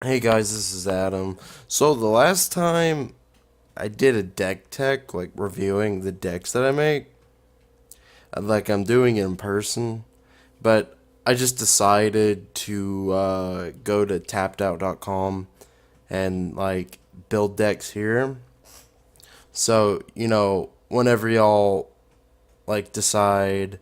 Hey guys, this is Adam. So the last time I did a deck tech, like reviewing the decks that I make, like I'm doing it in person, but I just decided to go to tappedout.com and like build decks here. So, whenever y'all like decide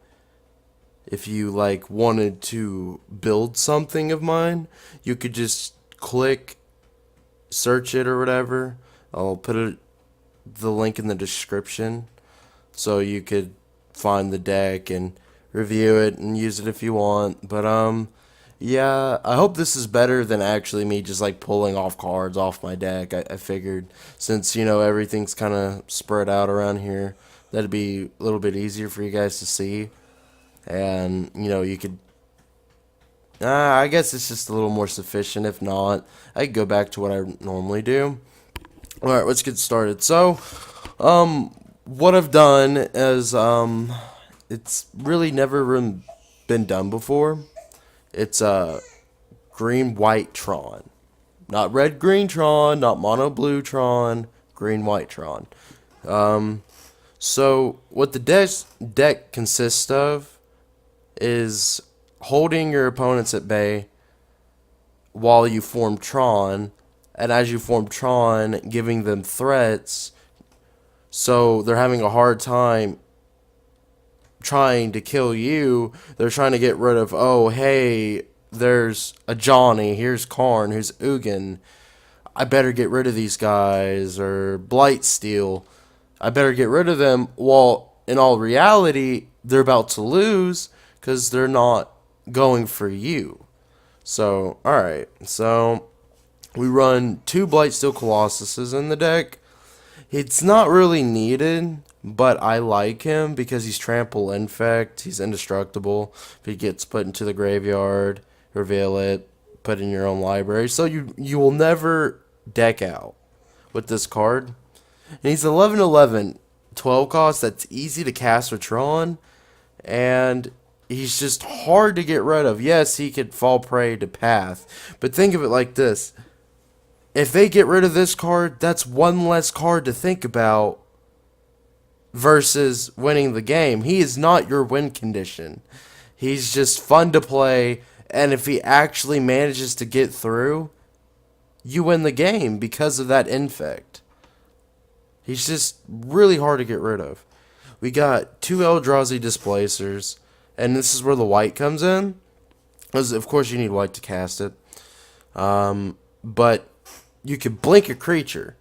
if you like wanted to build something of mine, you could just click search it or whatever. I'll put the link in the description so you could find the deck and review it and use it if you want. But yeah, I hope this is better than actually me just like pulling off cards off my deck. I figured since everything's kind of spread out around here, that'd be a little bit easier for you guys to see, and you could. I guess it's just a little more sufficient. If not, I could go back to what I normally do. All right, let's get started. So, what I've done is, it's really never been done before. It's green white Tron, not red green Tron, not mono blue Tron, green white Tron. So what the deck consists of is holding your opponents at bay while you form Tron, and as you form Tron, giving them threats so they're having a hard time trying to kill you. They're trying to get rid of, oh, hey, there's a Johnny, here's Karn, who's Ugin. I better get rid of these guys, or Blightsteel. I better get rid of them. Well, in all reality, they're about to lose because they're not going for you. So, alright. So, we run two Blightsteel Colossuses in the deck. It's not really needed, but I like him because he's trample infect. He's indestructible. If he gets put into the graveyard, reveal it, put in your own library. So you will never deck out with this card. And he's 11/11, 12 cost. That's easy to cast with Tron, and he's just hard to get rid of. Yes, he could fall prey to Path, but think of it like this: if they get rid of this card, that's one less card to think about versus winning the game. He is not your win condition. He's just fun to play, and if he actually manages to get through, you win the game because of that infect. He's just really hard to get rid of. We got two Eldrazi displacers, and this is where the white comes in. Because of course you need white to cast it. But you can blink a creature.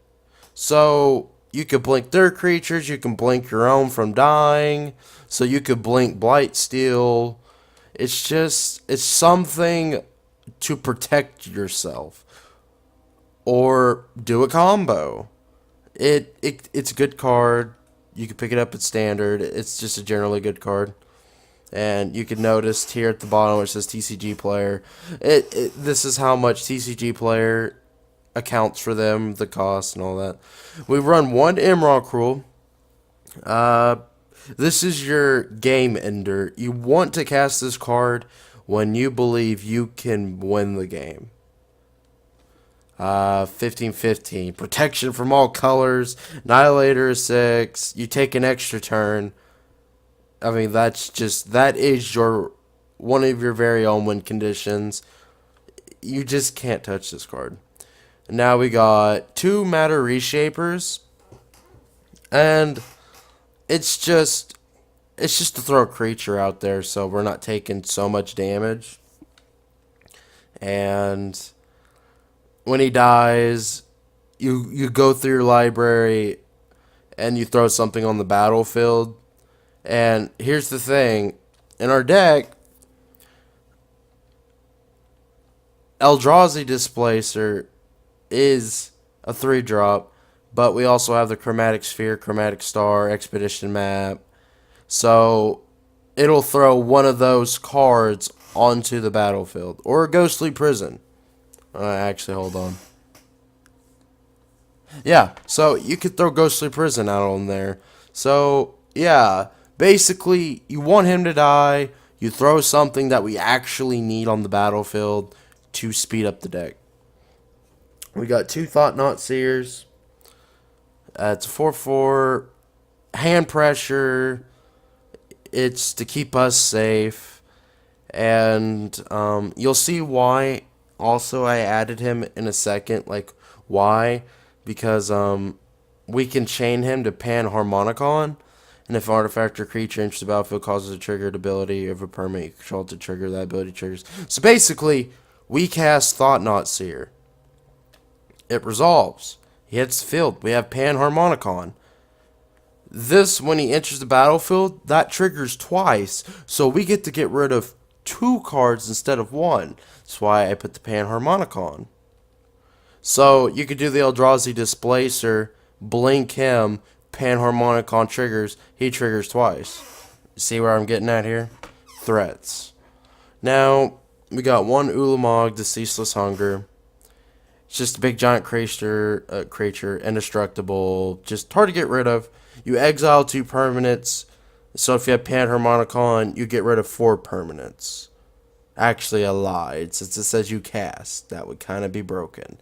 So you could blink their creatures, you can blink your own from dying, so you could blink Blightsteel. It's something to protect yourself. Or do a combo. It's a good card. You can pick it up at standard. It's just a generally good card. And you can notice here at the bottom where it says TCG player. This is how much TCG player accounts for them, the cost and all that. We run one Imrock rule. Uh, this is your game ender. You want to cast this card when you believe you can win the game. 15/15. Protection from all colors. Annihilator is 6. You take an extra turn. I mean, that is your one of your very own win conditions. You just can't touch this card. Now we got two Matter Reshapers, and it's just to throw a creature out there so we're not taking so much damage. And when he dies, you go through your library and you throw something on the battlefield. And here's the thing, in our deck, Eldrazi Displacer is a 3-drop, but we also have the Chromatic Sphere, Chromatic Star, Expedition Map. So it'll throw one of those cards onto the battlefield. Or a Ghostly Prison. Actually, hold on. Yeah, so you could throw Ghostly Prison out on there. So, yeah, basically, you want him to die. You throw something that we actually need on the battlefield to speed up the deck. We got two Thought Knot Seers. It's a 4/4 hand pressure. It's to keep us safe, and you'll see why. Also, I added him in a second. Like why? Because we can chain him to Panharmonicon, and if an artifact or creature enters the battlefield causes a triggered ability of a permanent you control to trigger, that ability triggers. So basically, we cast Thought Knot Seer. It resolves. He hits the field. We have Panharmonicon. This, when he enters the battlefield, that triggers twice. So we get to get rid of 2 cards instead of 1. That's why I put the Panharmonicon. So you could do the Eldrazi Displacer, blink him, Panharmonicon triggers, he triggers twice. See where I'm getting at here? Threats. Now, we got 1 Ulamog, the Ceaseless Hunger. It's just a big giant creature, indestructible, just hard to get rid of. You exile 2 permanents, so if you have Panharmonicon, you get rid of 4 permanents. Actually, a lie. Since it says you cast, that would kind of be broken.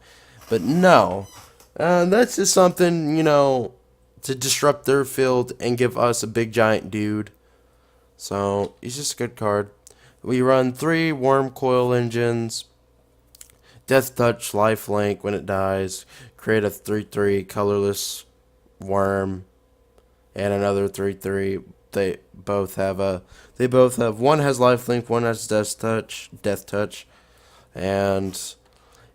But no, that's just something, to disrupt their field and give us a big giant dude. So, he's just a good card. We run 3 Worm Coil Engines. Death Touch, Lifelink. When it dies, create a 3/3 colorless worm. And another 3/3. They both have one has lifelink, one has death touch, and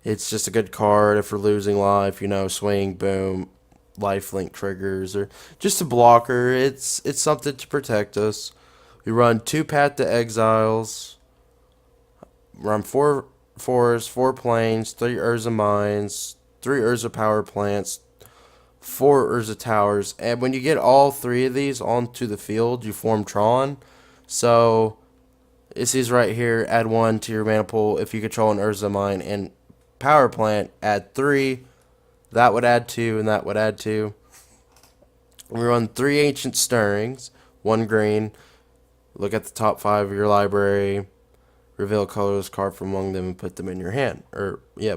it's just a good card if we're losing life. Swing, boom, lifelink triggers, or just a blocker. It's something to protect us. We run 2 Path to Exiles. Run 4 forests, 4 plains, 3 Urza Mines, 3 Urza Power Plants, 4 Urza Towers, and when you get all 3 of these onto the field, you form Tron. So, it says right here, add 1 to your mana pool if you control an Urza Mine, and Power Plant, add 3. That would add 2, and that would add 2. We run 3 Ancient Stirrings, 1 green. Look at the top 5 of your library. Reveal a colorless card from among them and put them in your hand.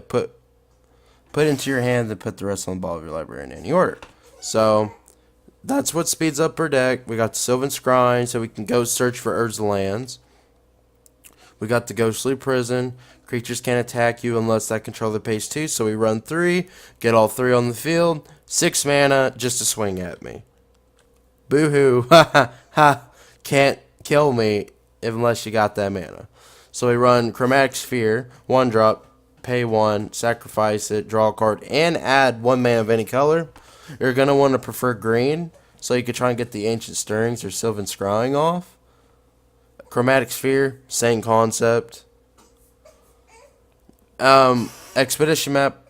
Put into your hand and put the rest on the ball of your library in any order. So, that's what speeds up our deck. We got the Sylvan Scrying, so we can go search for Urza lands. We got the Ghostly Prison. Creatures can't attack you unless they control the pace 2, so we run 3, get all 3 on the field, 6 mana just to swing at me. Boo-hoo. Ha ha ha. Can't kill me unless you got that mana. So we run Chromatic Sphere, 1 drop, pay 1, sacrifice it, draw a card, and add 1 mana of any color. You're going to want to prefer green, so you can try and get the Ancient Stirrings or Sylvan Scrying off. Chromatic Sphere, same concept. Expedition Map,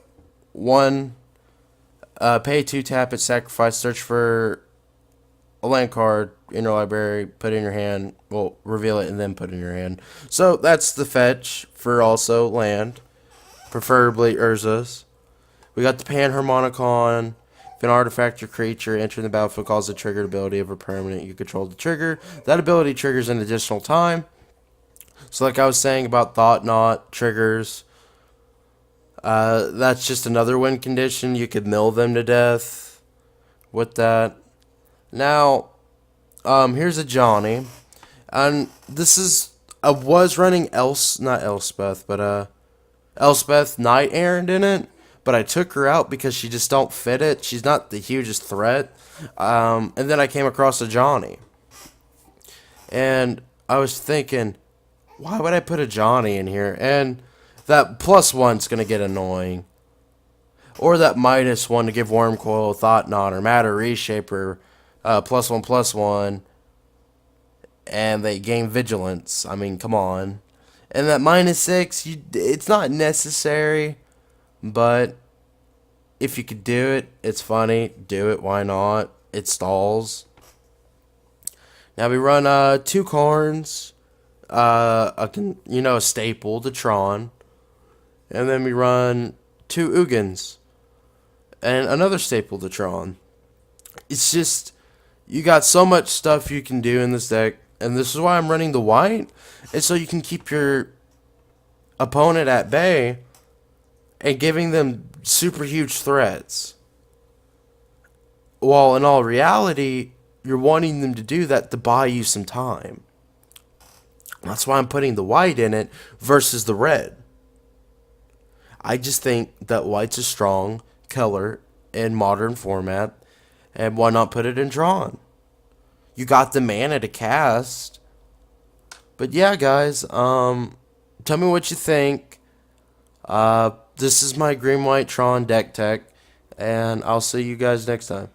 1, pay 2, tap it, sacrifice, search for a land card in your library, put it in your hand, well, reveal it and then put it in your hand. So that's the fetch for also land, preferably Urza's. We got the Panharmonicon. If an artifact or creature entering the battlefield calls the triggered ability of a permanent you control the trigger, that ability triggers an additional time. So like I was saying about Thought Knot triggers, that's just another win condition. You could mill them to death with that. Now, here's a Johnny, and this is, I was running Elspeth Night Errand in it, but I took her out because she just don't fit it. She's not the hugest threat, and then I came across a Johnny, and I was thinking, why would I put a Johnny in here, and that +1's going to get annoying, or that -1 to give Wormcoil, Thought Knot, or Matter Reshaper, +1/+1, and they gain Vigilance. I mean, come on. And that -6, it's not necessary, but if you could do it, it's funny. Do it, why not? It stalls. Now we run 2 Karns, a staple to Tron, and then we run 2 Ugins, and another staple to Tron. It's just, you got so much stuff you can do in this deck, and this is why I'm running the white, is so you can keep your opponent at bay, and giving them super huge threats. While in all reality, you're wanting them to do that to buy you some time. That's why I'm putting the white in it versus the red. I just think that white's a strong color in modern format, and why not put it in Tron? You got the mana to cast. But yeah, guys, tell me what you think. This is my green white Tron deck tech, and I'll see you guys next time.